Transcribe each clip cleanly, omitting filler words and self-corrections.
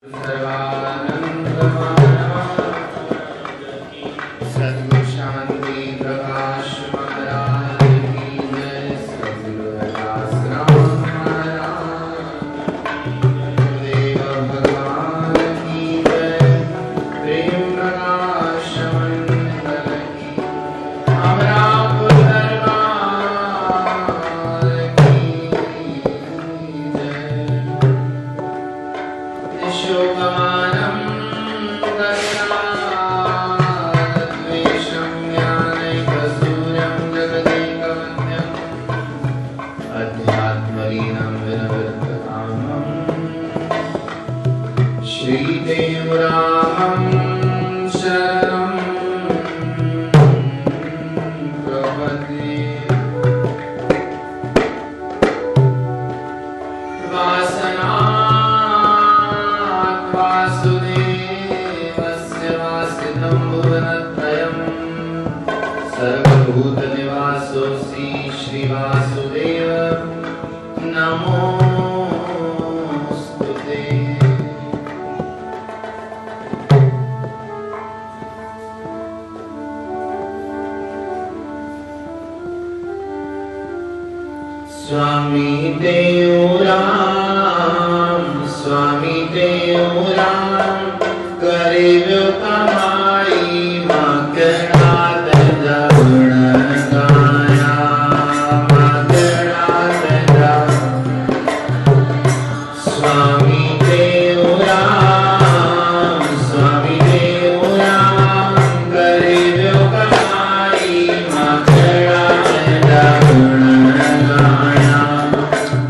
सद्गुरु शांति प्रकाश महाराज की जय। सद्गुरु दास राम महाराज देव भगवान की जय। प्रेम प्रकाश मंडल की अमरापुर दरबार की जय। शोकमानं द्वेषं ज्ञानैकसूर्यं जगदेकवन्द्यम् अध्यात्मलीनं विनवर्तकामं श्रीदेवरामं शरणं प्रपद्ये। वासुदेवस्य वासितं भुवनत्रयं सर्वभूतनिवासोऽसि श्रीवासुदेव नमोऽस्तुते। स्वामी देवराम स्वामी देवराम करेव्यो कमाई मकरात गुण गाया मकरात स्वामी देवराम करेव्यो कमाई मकरात गुण गाया स्वामी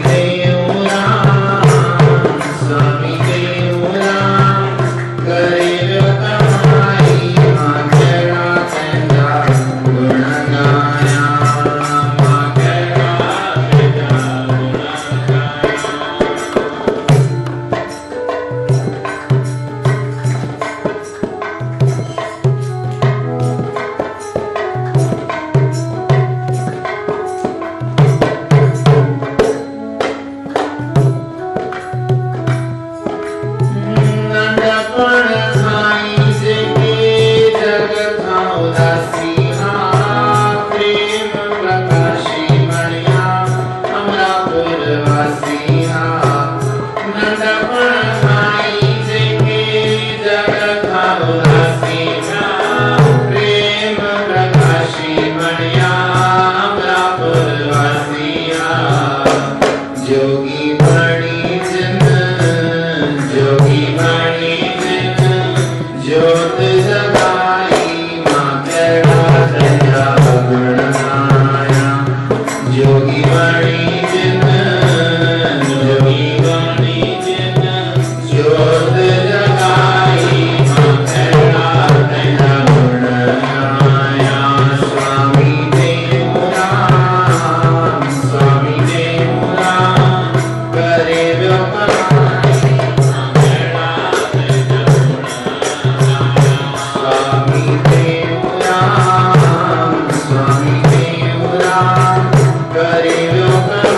देवराम करेव्यो कमाई मकरात गुण गाया Hare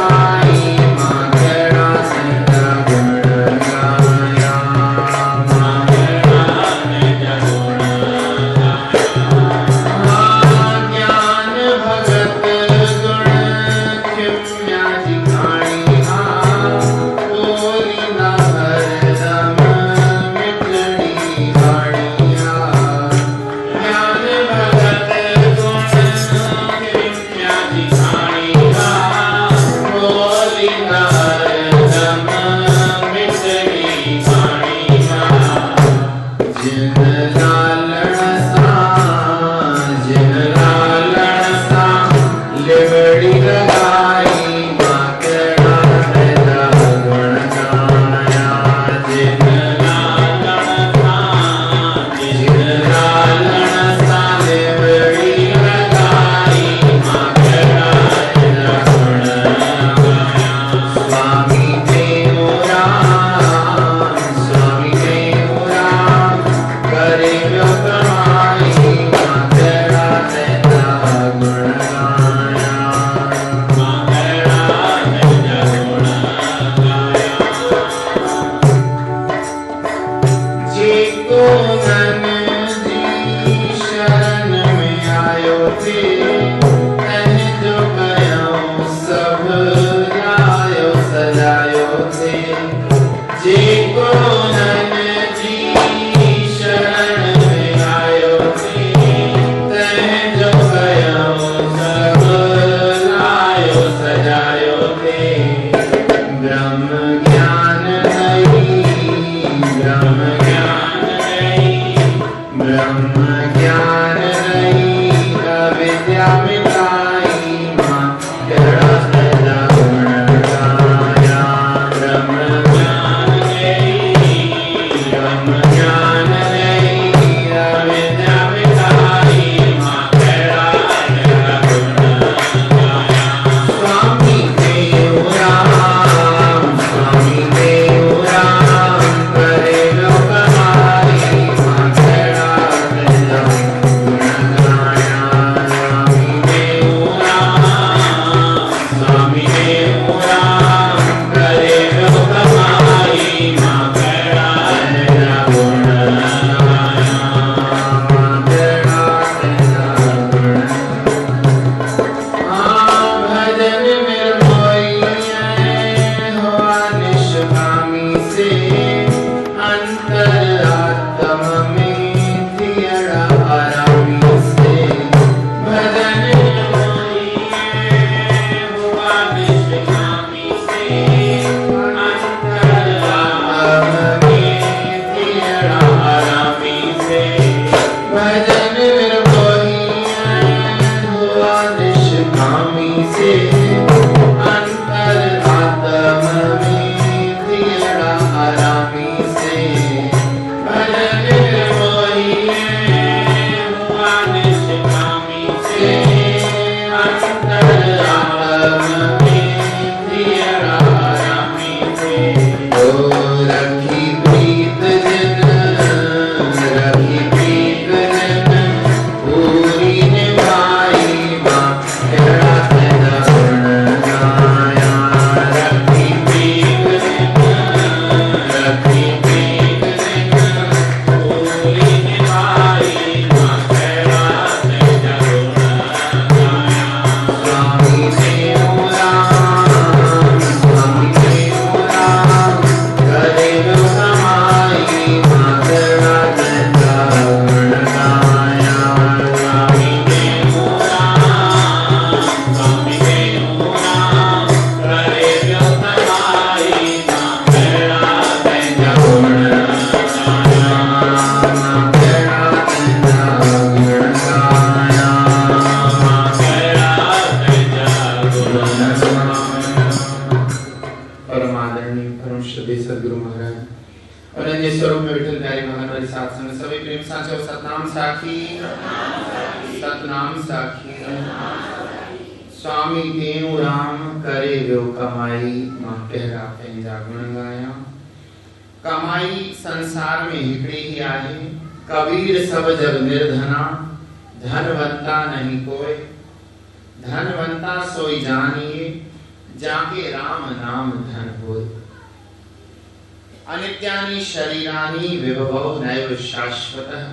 सजायो थे ब्रह्म ज्ञान नहीं ब्रह्म ज्ञान नहीं ब्रह्म ज्ञान नहीं अविद्या मिटाई माँ तेरा सदा गुण गाया ब्रह्म ज्ञान नहीं ब्रह्म ज्ञान नहीं अविद्या मिटाई माँ तेरा सदा गुण गाया स्वामी देव राम करे लो कमाई माँ तेरा सदा गुण गाया स्वामी देव राम करे लो कमाई माँ तेरा सदा गुण गाया माँ तेरा सदा गुण भजन निर्मोही हुआ निष्कामी से अंतरात्म में थियड़ा आरामी से भजन निर्मोही हुआ निष्कामी से अंतरात्म में थियड़ा आरामी से भजन निर्मोही हुआ निष्कामी से अंतरात्म में थियड़ा आरामी से भजन निर्मोही हुआ निष्कामी से अंतरात्म में थियड़ा आरामी से ओ रखी प्रीत जन पूरी निभाई माँ तेरा सदा गुण गाया रखी प्रीत पूरी निभाई माँ तेरा सदा गुण गाया स्वामी देव राम करे लो कमाई माँ तेरा सदा गुण गाया स्वामी देव राम करे लो कमाई माँ तेरा सदा गुण गाया माँ तेरा सदा गुण गाया माँ तेरा सदा गुण गाया परमादरणीय परम श्रद्धेय सद्गुरु महाराज और अन्य स्वरूप में विठल प्यारे महाराज साथ संग सभी प्रेम साचो सतनाम साखी स्वामी देव राम करे वो कमाई मां तेरा पंहिंजा गुण गाया कमाई संसार में हिकड़ी ही आहे कबीर सब जग निर्धना धनवंता नहीं कोई धनवंता सोई जानिए जाके राम नाम धन होय अनित्यानि शरीरानि विभवो नैव शाश्वतः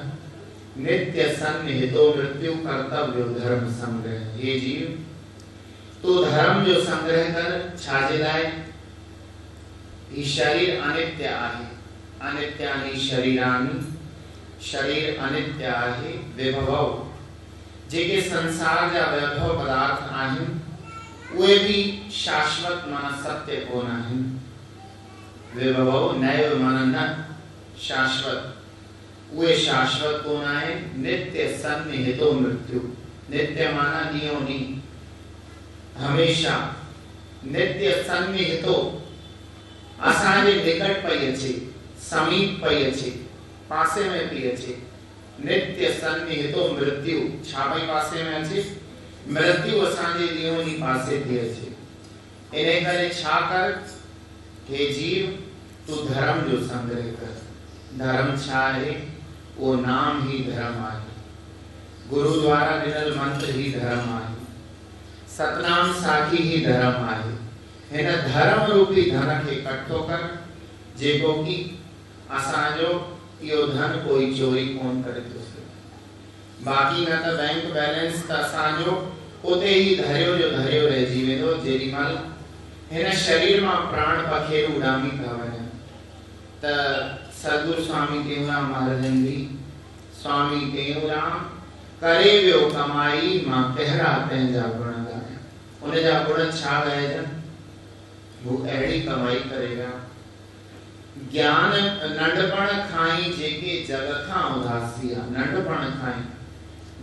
नित्य सन्निहितो मृत्यु कर्तव्यो धर्म संग्रह हे जीव तो धर्म जो संग्रह कर छाजे लाए ये शरीर अनित्य आहे अनित्यानि शरीरानि शरीर अनित्य आहे विभवो जेके संसार जा वैभव पदार्थ आहिनि उहे भी शाश्वत मन सत्य कोन आहिनि विभवो नैव मन न शाश्वत उहे शाश्वत कोन आहे नित्य सन्निहितो मृत्यु नित्य माना ॾींहों ॾींहुं हमेशा नित्य सन्निहितो असांजे निकट पई अचे समीप पई अचे पासे में पई अचे नित्य सन्निहितो मृत्यु छा पई पासे में अचे मृत्यु असांजे ॾींहों ॾींहुं पासे थी अचे इने करे छा कर हे जीव तू धर्म जो संग्रह कर धर्म छा है वो नाम ही धर्म आहे गुरु द्वारा ॾिनल मंत्र ही धर्म आहे सतनाम साखी ही धर्म आहे हिन धर्म रूपी धन खे इकट्ठो कर जेको की असांजो इहो धन कोई चोरी कोन करे थो सघे बाक़ी न त बैंक बैलेंस त असांजो उते ही धरियो जो धरियो रहिजी वेंदो जेॾी महिल हिन शरीर मां प्राण पखेरु उॾामी था वञनि त सदगुरु स्वामी टेऊराम महाराजन जी स्वामी टेऊराम करे वियो कमाई मां कहरा पंहिंजा गुण गाया उन्हें जा गुण छा गए जन वो अड़ी कमाई करेगा ज्ञान नंढपण खाई जेके जग खां उदासी आ नंढपण खाई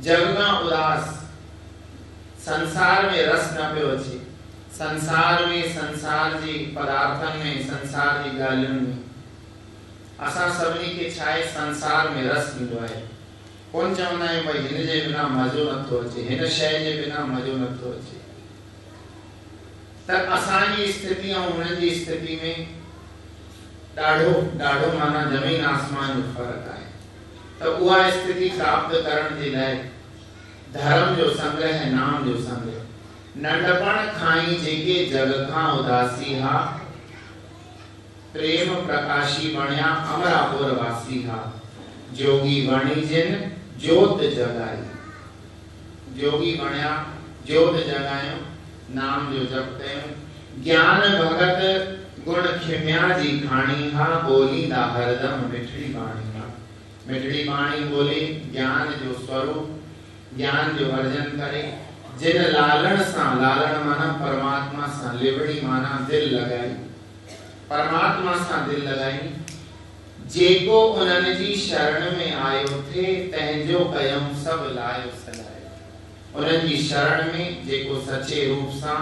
जग खां उदास संसार में रस न पियो अचे संसार में संसार जी पदार्थन में संसार जी गालियुनि में असां सभिनी खे छाए संसार में रस मिलो है कोन चवंदा आहियूं भाई हिन जे बिना मज़ो नथो अचे हिन शइ जे बिना मज़ो नथो अचे त असांजी स्थिति ऐं उन्हनि जी स्थिति में ॾाढो ॾाढो माना ज़मीन आसमान जो फ़र्क़ु आहे त उहा स्थिति प्राप्त करण जे लाइ धर्म जो संग्रह नाम जो संग्रह नंढपण खाई जेके जग खां उदासी हा प्रेम प्रकाशी बणिया अमरापुर वासी हा जोगी बणी जिन ज्योत जगाई जोगी बणिया ज्योत जगायो नाम जो जप कयो ज्ञान भगत गुण खिम्या जी खाणी हा बोली दा हरदम मिठड़ी बाणी हा मिठड़ी बाणी बोली ज्ञान जो स्वरूप ज्ञान जो अर्जन करे जिन लालण सा लालण माना परमात्मा सा लिवड़ी माना दिल लगाई परमात्मा सा दिल लगाई जेको उन्हनि जी शरण में आयो थे तंहिंजो कयम सब लायो सलायो उन्हनि जी शरण में जेको सच्चे रूप सां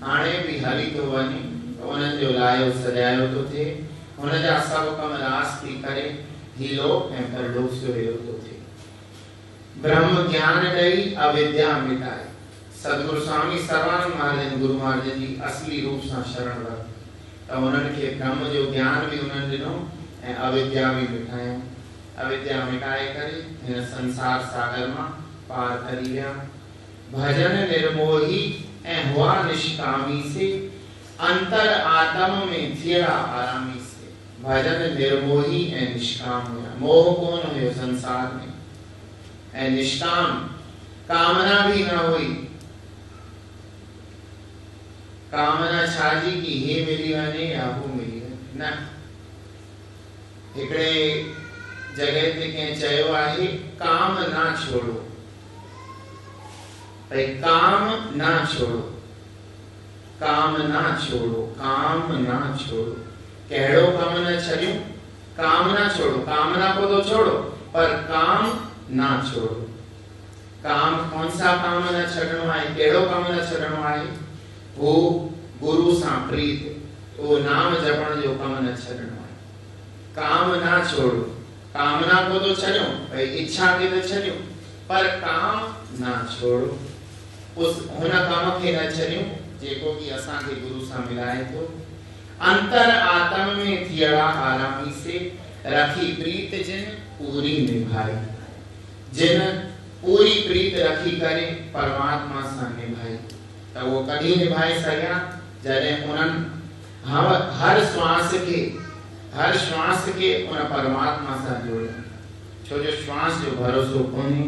हाणे भी हली तो वञे उन्हनि जो लायो सजायो तो थे उन जा सब कम रास थी करे ही लोक ऐं परलोक सुहियो तो थे ब्रह्म ज्ञान ॾई अविद्या मिटाए सदगुरु स्वामी सर्वानंद महाराज गुरु महाराज जी असली रूप सां शरण वरिती त उन्हनि खे ब्रह्म जो ज्ञान भी उन्हनि ॾिनो ऐं अविद्या भी मिटायो अविद्या मिटाए करे हिन संसार सागर मां पार करी विया भजन निर्मोही ऐं हुआ निष्कामी से अंतर आत्म में थियड़ा आरामी से भजन निर्मोही ऐं निष्काम हुआ मोह कोन हुयो संसार में ऐं निष्काम कामना भी न हुई कामना छाजी की हे मिली वने या हू मिली वने न हिकड़े जगह ते के चयो आहे काम ना छोड़ो भाई काम ना छोड़ो काम ना छोड़ो काम ना छोड़ो केड़ो काम न छड़ियो काम ना छोड़ो कामना को तो छोड़ो पर काम ना छोड़ो काम कौन सा काम न छड़नो है केड़ो काम न छड़नो है वो गुरु सा प्रीत वो नाम जपण जो काम न छड़नो है काम ना छोड़ो कामना को तो छड़ो भाई इच्छा के तो छड़ो पर काम ना छोड़ो उस होना काम के न छड़ियो जेको की असा के गुरु सा मिलाए तो अंतर आत्म में थियड़ा आरामी से रखी प्रीत जिन पूरी निभाई जिन पूरी प्रीत रखी करे परमात्मा सा निभाई तो वो कभी निभाई सकिया जने उन्हनि हर श्वास के उन परमात्मा सा जोड़े छो जो श्वास जो भरोसो कोनी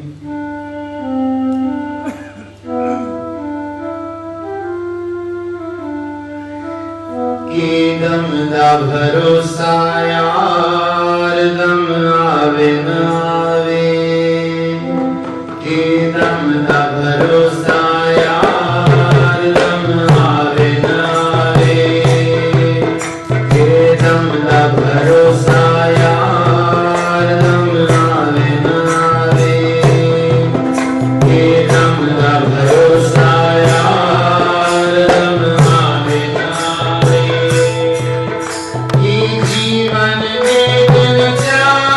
दम दा भरोसा यार दम आवे न आवे दम दा भरोसा यार दम आवे न आवे दम दा भरोसा यार दम आवे न आवे दम दा भरोसा यार दम आवे न आवे जीवन में दिन चार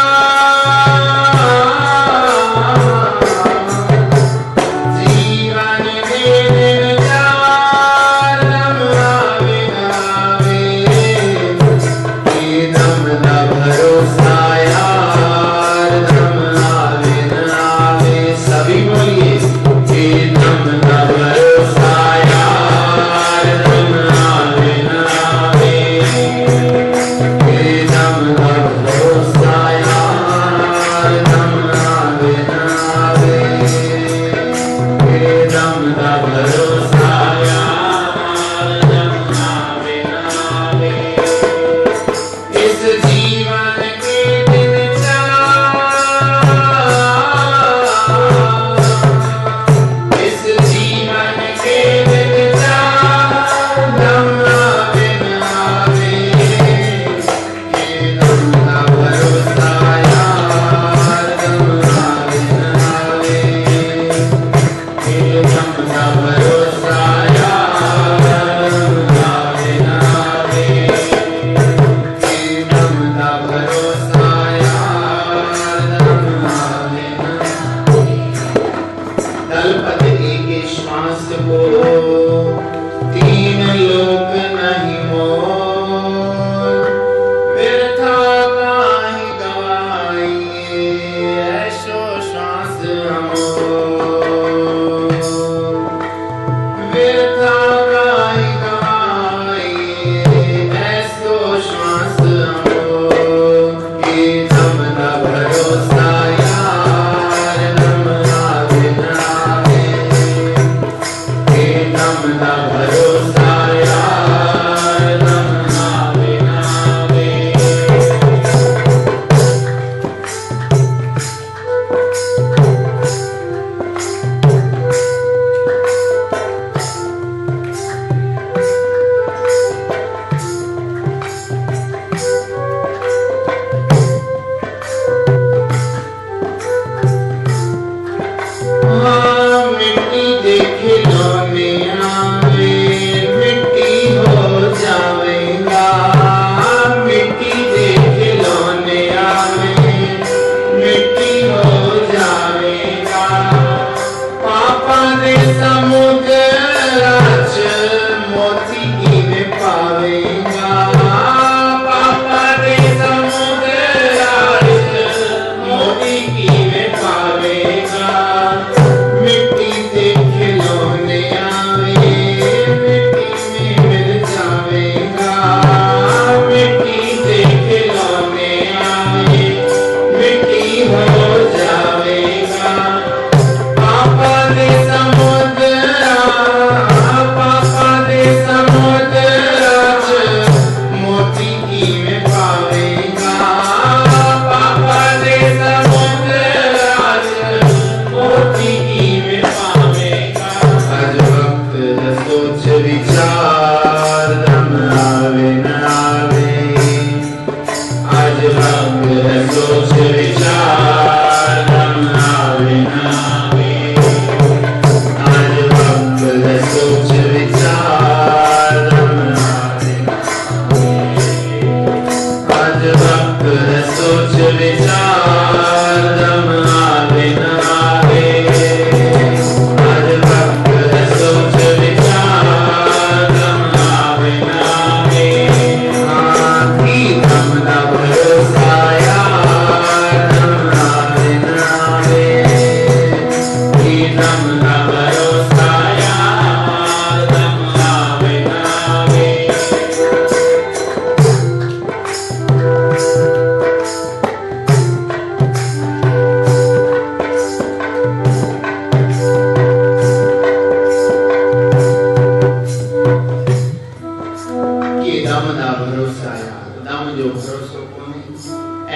दम दा भरोसा यार दम जो भरोसो कोने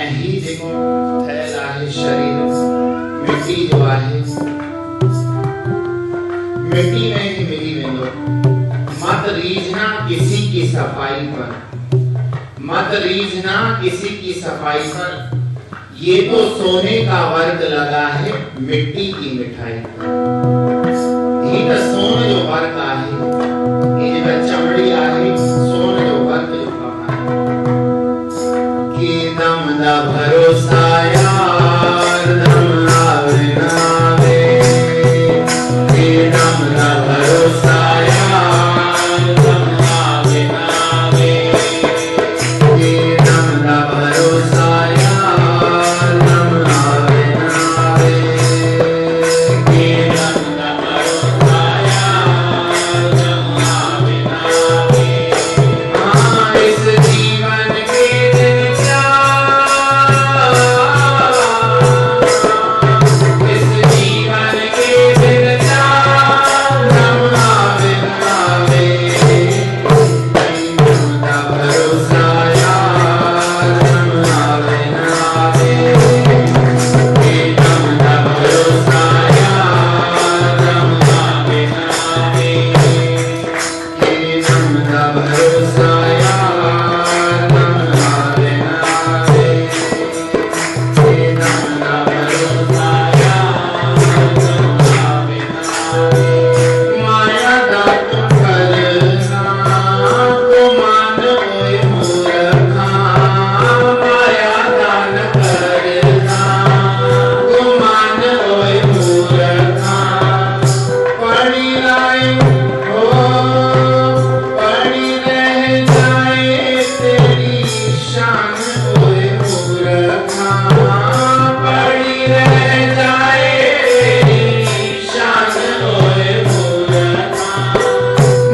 ऐही जेको ठहल आहे शरीर मिट्टी जो आहे मिट्टी में ही मिली वेंदो मत रीझना किसी की सफाई पर मत रीझना किसी की सफाई पर ये तो सोने का वर्क लगा है मिट्टी की मिठाई पर ये तो सोने जो वर्क आहे ये जो चमड़ी आहे सोने जो वर्क जो कमा कि दम दा भरोसा यार दम आवे नावे कि दम दा भरोसा यार दम आवे नावे कि दम दा भरोसा यार दम आवे नावे कि दम दा भरोसा यार दम आवे नावे हाँ इस जीवन के दिन इस जीवन के दिन दम आवे नावे दम दा भरोसा यार दम आवे नावे कि दम दा भरोसा यार दम आवे नावे कि दम दा भरोसा यार दम आवे नावे कि दम दा भरोसा यार दम आवे नावे माया दा तुम करना तो मान ओए मूर्खा माया दा न करना तो मान ओए मूर्खा पड़ी लाए हो पड़ी रह जाए तेरी शान ओए मूर्खा पड़ी रह जाए तेरी शान ओए मूर्खा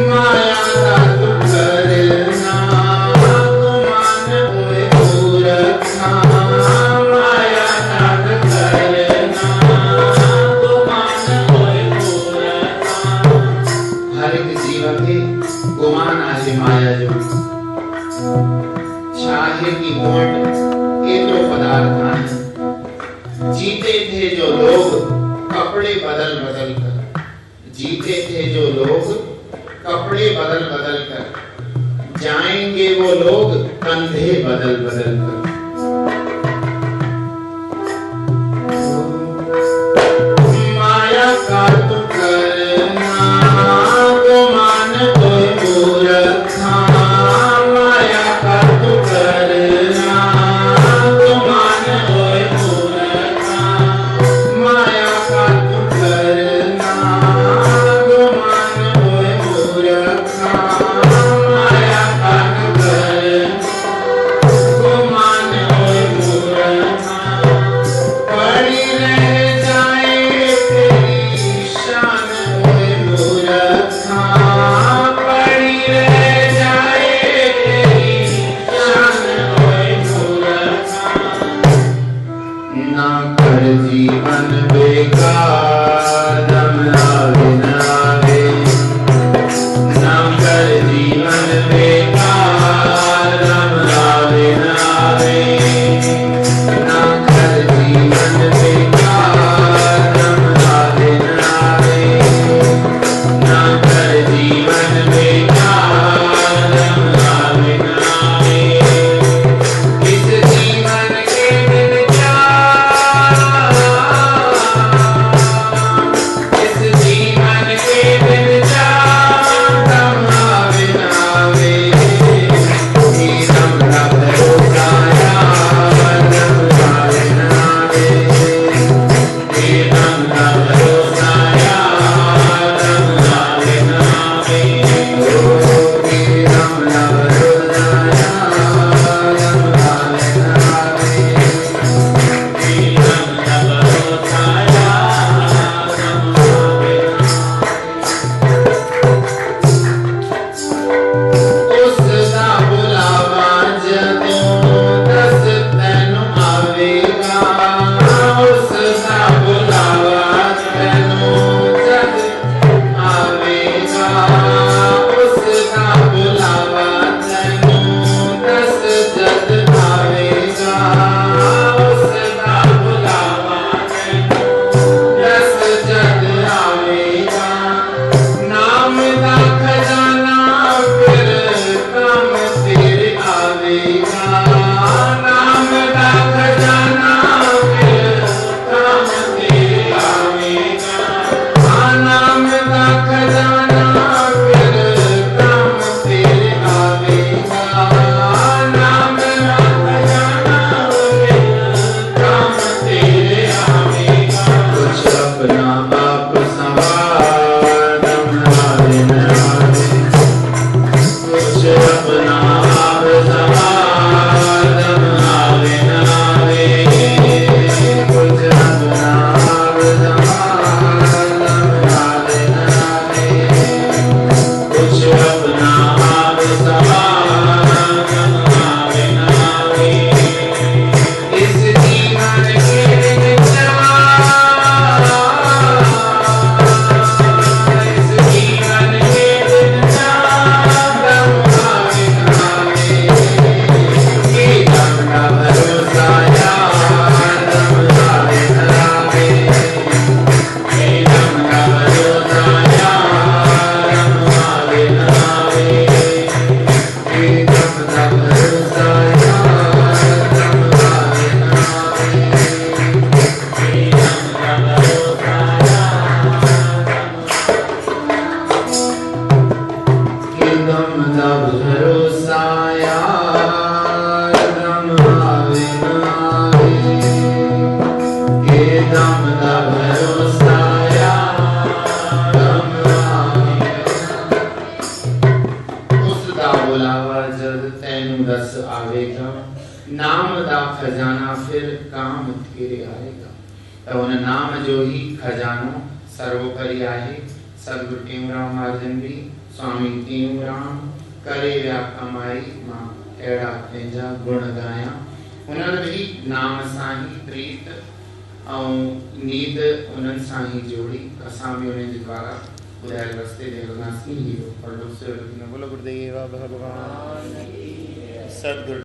माया दा तू करना तो मान ओए मूर्खा माया दा न करना तो मान ओए मूर्खा हर एक जीव के गुमान आहे माया जो चाहे की मोट एतरो पदार्थ आहे जीते थे जो लोग कपड़े बदल बदल कर जीते थे जो लोग कपड़े बदल बदल कर जाएंगे वो लोग कंधे बदल बदल कर माया का तू करना तो मान ओए मूर्खा माया का तू करना तो मान ओए मूर्खा माया का तू करना तो मान ओए मूर्खा माया का तू करना तो मान ओए मूर्खा पड़ी रह जाए तेरी शान ओए मूर्खा पड़ी रह जाए तेरी शान ओए मूर्खा ना कर जीवन बेकार दम आवे नावे ना कर जीवन बेकार दम आवे नावे ना कर जीवन बेकार दम आवे नावे ना कर जीवन बेकार दम आवे नावे इस जीवन के दिन इस जीवन के दिन दम आवे नावे अपना आप समादम आवे न आवे, कुछ अपना आप समादम आवे न आवे, कुछ अपना आप समादम आवे न आवे। इस जीवन के नाम दा खजाना फिर काम तेरे आएगा। तो उन नाम जो ही खजानो सर्वोपरि आहे। सदगुरु टेऊंराम महाजन भी स्वामी टेऊंराम करे व्या कमाई मां अहिड़ा पंहिंजा गुण गाया। उन्हनि भी नाम सां ही प्रीत ऐं नींद उन्हनि सां ही जोड़ी। असां भी उन्हनि जे द्वारा ॿुधायल रस्ते ते हलंदासीं। बोलो गुरुदेव भगवान सदगुरु।